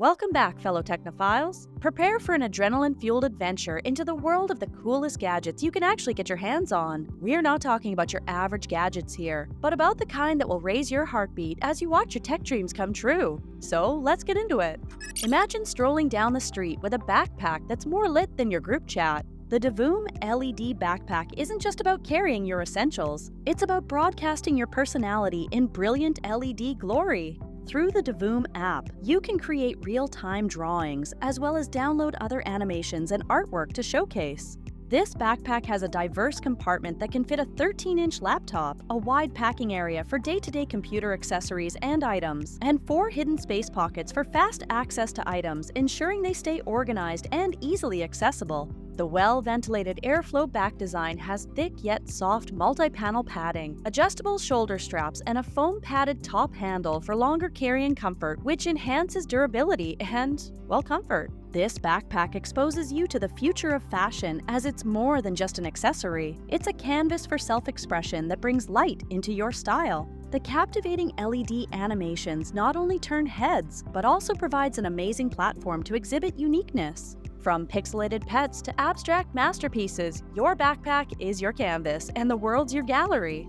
Welcome back, fellow technophiles. Prepare for an adrenaline-fueled adventure into the world of the coolest gadgets you can actually get your hands on. We're not talking about your average gadgets here, but about the kind that will raise your heartbeat as you watch your tech dreams come true. So let's get into it. Imagine strolling down the street with a backpack that's more lit than your group chat. The Deom LED Backpack isn't just about carrying your essentials, it's about broadcasting your personality in brilliant LED glory. Through the Deom app, you can create real-time drawings as well as download other animations and artwork to showcase. This backpack has a diverse compartment that can fit a 13-inch laptop, a wide packing area for day-to-day computer accessories and items, and 4 hidden space pockets for fast access to items, ensuring they stay organized and easily accessible. The well-ventilated airflow back design has thick yet soft multi-panel padding, adjustable shoulder straps, and a foam-padded top handle for longer carrying comfort, which enhances durability and, well, comfort. This backpack exposes you to the future of fashion as it's more than just an accessory. It's a canvas for self-expression that brings light into your style. The captivating LED animations not only turn heads, but also provides an amazing platform to exhibit uniqueness. From pixelated pets to abstract masterpieces, your backpack is your canvas and the world's your gallery.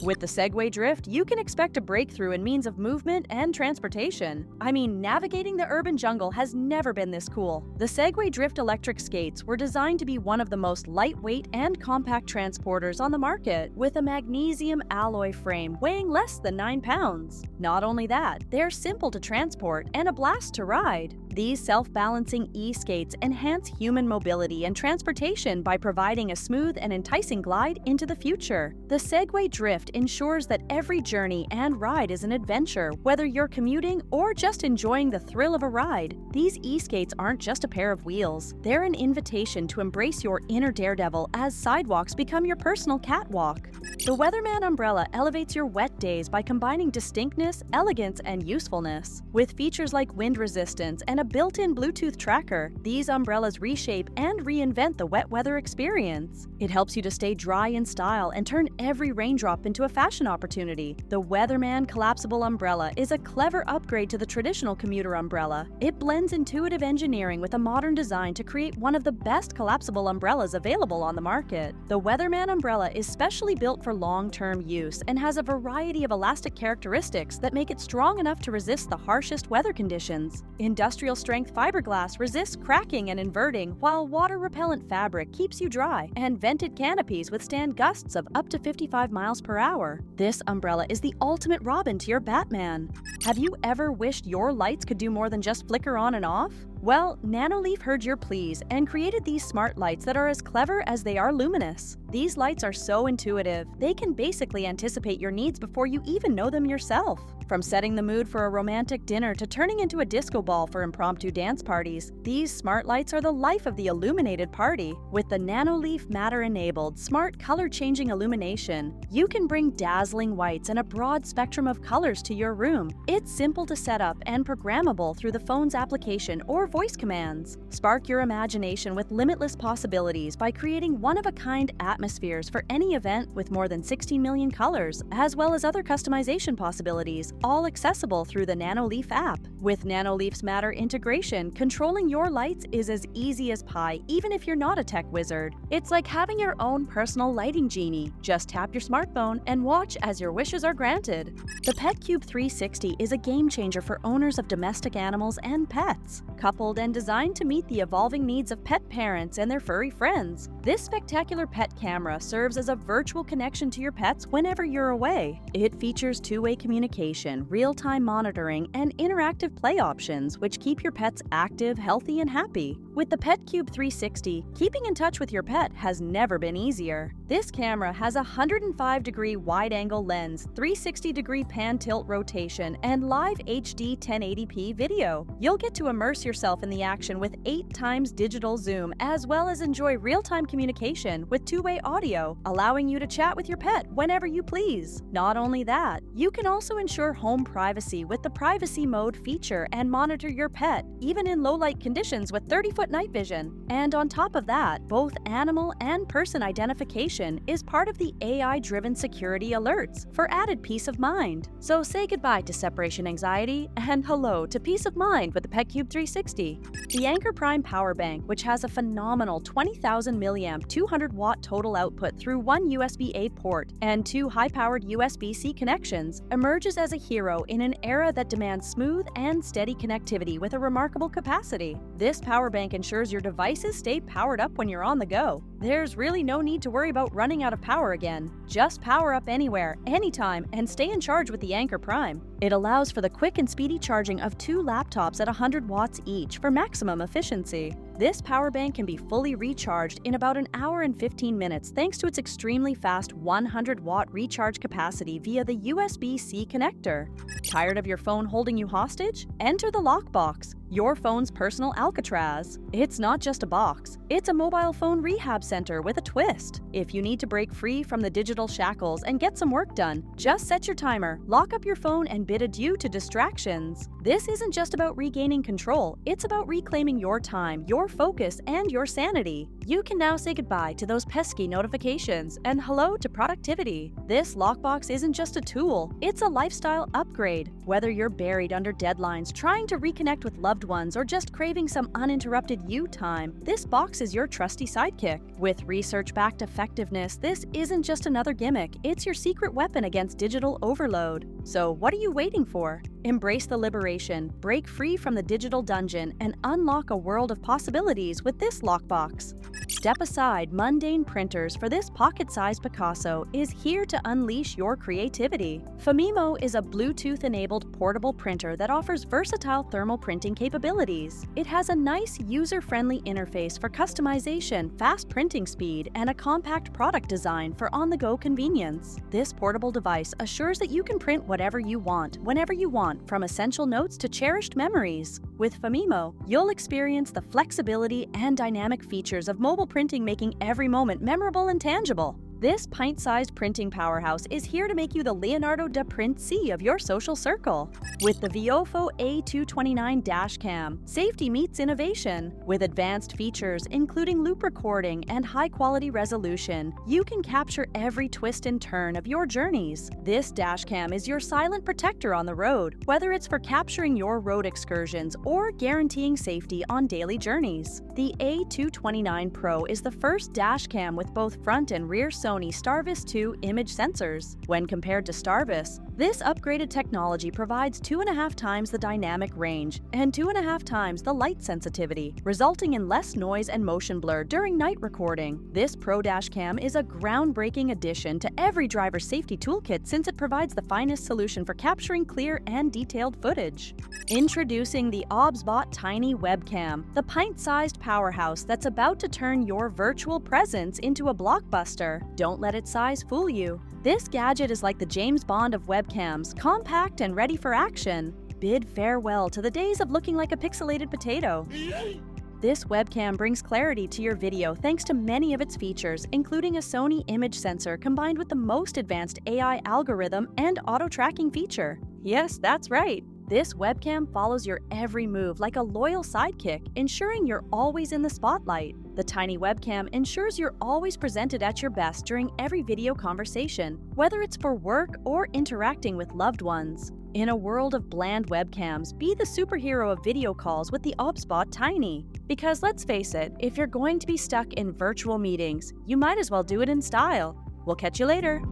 With the Segway Drift, you can expect a breakthrough in means of movement and transportation. I mean, navigating the urban jungle has never been this cool. The Segway Drift electric skates were designed to be one of the most lightweight and compact transporters on the market, with a magnesium alloy frame weighing less than 9 pounds. Not only that, they're simple to transport and a blast to ride. These self-balancing e-skates enhance human mobility and transportation by providing a smooth and enticing glide into the future. The Segway Drift ensures that every journey and ride is an adventure, whether you're commuting or just enjoying the thrill of a ride. These e-skates aren't just a pair of wheels. They're an invitation to embrace your inner daredevil as sidewalks become your personal catwalk. The Weatherman Umbrella elevates your wet days by combining distinctness, elegance, and usefulness. With features like wind resistance and a built-in Bluetooth tracker, these umbrellas reshape and reinvent the wet weather experience. It helps you to stay dry in style and turn every raindrop into a fashion opportunity. The Weatherman Collapsible Umbrella is a clever upgrade to the traditional commuter umbrella. It blends intuitive engineering with a modern design to create one of the best collapsible umbrellas available on the market. The Weatherman Umbrella is specially built for long-term use and has a variety of elastic characteristics that make it strong enough to resist the harshest weather conditions. Industrial-strength fiberglass resists cracking and inverting, while water-repellent fabric keeps you dry, and vented canopies withstand gusts of up to 55 miles per hour. This umbrella is the ultimate Robin to your Batman. Have you ever wished your lights could do more than just flicker on and off? Well, Nanoleaf heard your pleas and created these smart lights that are as clever as they are luminous. These lights are so intuitive, they can basically anticipate your needs before you even know them yourself. From setting the mood for a romantic dinner to turning into a disco ball for impromptu dance parties, these smart lights are the life of the illuminated party. With the Nanoleaf Matter enabled smart color-changing illumination, you can bring dazzling whites and a broad spectrum of colors to your room. It's simple to set up and programmable through the phone's application or voice commands. Spark your imagination with limitless possibilities by creating one-of-a-kind atmospheres for any event with more than 16 million colors, as well as other customization possibilities, all accessible through the Nanoleaf app. With Nanoleaf's Matter integration, controlling your lights is as easy as pie, even if you're not a tech wizard. It's like having your own personal lighting genie. Just tap your smartphone and watch as your wishes are granted. The Petcube 360 is a game changer for owners of domestic animals and pets. Coupled and designed to meet the evolving needs of pet parents and their furry friends, this spectacular pet camera serves as a virtual connection to your pets whenever you're away. It features two-way communication, real-time monitoring, and interactive play options, which keep your pets active, healthy, and happy. With the Petcube 360, keeping in touch with your pet has never been easier. This camera has a 105-degree wide-angle lens, 360-degree pan-tilt rotation, and live HD 1080p video. You'll get to immerse yourself in the action with 8 times digital zoom, as well as enjoy real-time communication with two-way audio, allowing you to chat with your pet whenever you please. Not only that, you can also ensure home privacy with the Privacy Mode feature and monitor your pet, even in low-light conditions with 30-foot night vision. And on top of that, both animal and person identification notification is part of the AI-driven security alerts for added peace of mind. So say goodbye to separation anxiety and hello to peace of mind with the Petcube 360. The Anker Prime power bank, which has a phenomenal 20,000 mAh 200-watt total output through one USB-A port and two high-powered USB-C connections, emerges as a hero in an era that demands smooth and steady connectivity with a remarkable capacity. This power bank ensures your devices stay powered up when you're on the go. There's really no need to worry about running out of power again. Just power up anywhere, anytime, and stay in charge with the Anker Prime. It allows for the quick and speedy charging of two laptops at 100 watts each for maximum efficiency. This power bank can be fully recharged in about an hour and 15 minutes thanks to its extremely fast 100-watt recharge capacity via the USB-C connector. Tired of your phone holding you hostage? Enter the Lockbox, your phone's personal Alcatraz. It's not just a box, it's a mobile phone rehab center with a twist. If you need to break free from the digital shackles and get some work done, just set your timer, lock up your phone, and bid adieu to distractions. This isn't just about regaining control, it's about reclaiming your time, your focus, and your sanity. You can now say goodbye to those pesky notifications and hello to productivity. This Lockbox isn't just a tool, it's a lifestyle upgrade. Whether you're buried under deadlines, trying to reconnect with loved ones, or just craving some uninterrupted you time, this box is your trusty sidekick. With research-backed effectiveness, this isn't just another gimmick, it's your secret weapon against digital overload. So what are you waiting for? Embrace the liberation, break free from the digital dungeon, and unlock a world of possibilities with this Lockbox. Step aside mundane printers, for this pocket-sized Picasso is here to unleash your creativity. Fimo is a Bluetooth-enabled portable printer that offers versatile thermal printing capabilities. It has a nice, user-friendly interface for customization, fast printing speed, and a compact product design for on-the-go convenience. This portable device assures that you can print whatever you want, whenever you want, from essential notes to cherished memories. With Fimo, you'll experience the flexibility and dynamic features of mobile printing, making every moment memorable and tangible. This pint-sized printing powerhouse is here to make you the Leonardo da Vinci of your social circle. With the Viofo A229 dashcam, safety meets innovation. With advanced features including loop recording and high-quality resolution, you can capture every twist and turn of your journeys. This dashcam is your silent protector on the road, whether it's for capturing your road excursions or guaranteeing safety on daily journeys. The A229 Pro is the first dashcam with both front and rear Sony Starvis 2 image sensors. When compared to Starvis, this upgraded technology provides 2.5 times the dynamic range and 2.5 times the light sensitivity, resulting in less noise and motion blur during night recording. This Pro Dashcam is a groundbreaking addition to every driver's safety toolkit since it provides the finest solution for capturing clear and detailed footage. Introducing the OBS Spot Tiny webcam, the pint-sized powerhouse that's about to turn your virtual presence into a blockbuster. Don't let its size fool you. This gadget is like the James Bond of webcams, compact and ready for action. Bid farewell to the days of looking like a pixelated potato. This webcam brings clarity to your video thanks to many of its features, including a Sony image sensor combined with the most advanced AI algorithm and auto-tracking feature. Yes, that's right. This webcam follows your every move like a loyal sidekick, ensuring you're always in the spotlight. The tiny webcam ensures you're always presented at your best during every video conversation, whether it's for work or interacting with loved ones. In a world of bland webcams, be the superhero of video calls with the OBS Spot Tiny. Because let's face it, if you're going to be stuck in virtual meetings, you might as well do it in style. We'll catch you later.